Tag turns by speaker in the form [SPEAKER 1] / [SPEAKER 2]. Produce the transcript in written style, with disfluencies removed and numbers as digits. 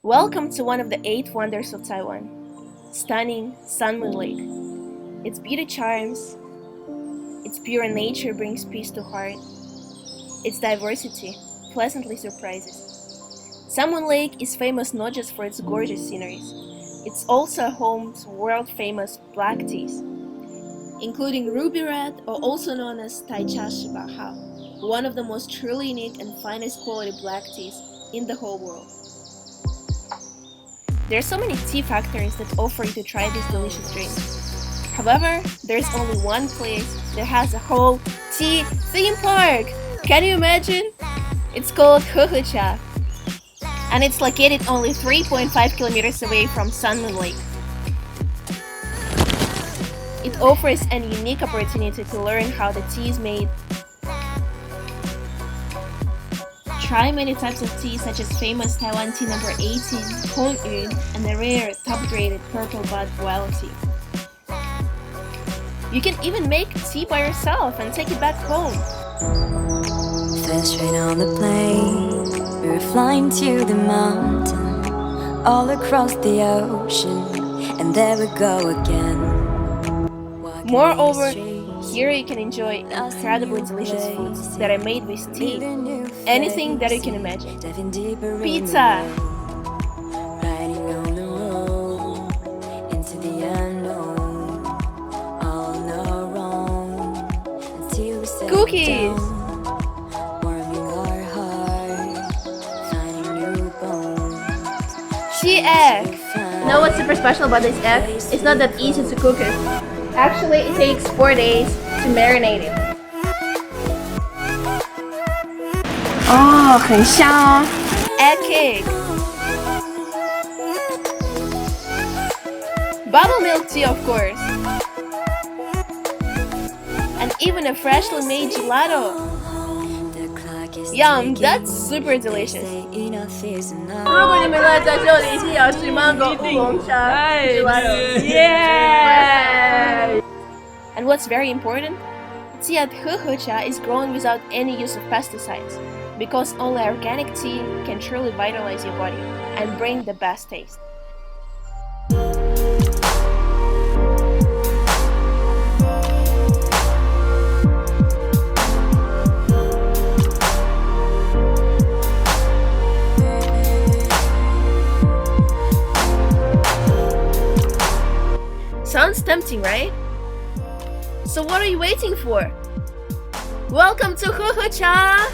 [SPEAKER 1] Welcome to one of the 8 wonders of Taiwan, stunning Sun Moon Lake. Its beauty charms, its pure nature brings peace to heart. Its diversity pleasantly surprises. Sun Moon Lake is famous not just for its gorgeous sceneries, it's also home to world-famous black teas, including Ruby Red, or also known as Taicha Shibahao, one of the most truly unique and finest quality black teas in the whole world. There are so many tea factories that offer you to try this delicious drink. However, there's only one place that has a whole tea theme park. Can you imagine? It's called HOHOCHA, and it's located only 3.5 kilometers away from Sun Moon Lake. It offers a unique opportunity to learn how the tea is made. Try many types of tea such as famous Taiwan tea number 18, Hong Yun, and the rare top-graded purple bud wild tea. You can even make tea by yourself and take it back home.
[SPEAKER 2] First rain on the plain, we were flying to the mountain, all across the ocean, and there we go again.
[SPEAKER 1] Moreover, here you can enjoy incredibly delicious foods that are made with tea. Anything that you can imagine. Pizza! Cookies! Tea egg! You know what's super special about this egg? It's not that easy to cook it. Actually, it takes 4 days to marinate it. 哦，很香哦 ！Egg cake, bubble milk tea, of course, and even a freshly made gelato. Yum, that's super delicious. 如果你们在这里，请要吃芒果乌龙茶 gelato. Yeah! And what's very important? Tea at HOHOCHA is grown without any use of pesticides, because only organic tea can truly vitalize your body and bring the best taste. Sounds tempting, right? So what are you waiting for? Welcome to HOHOCHA!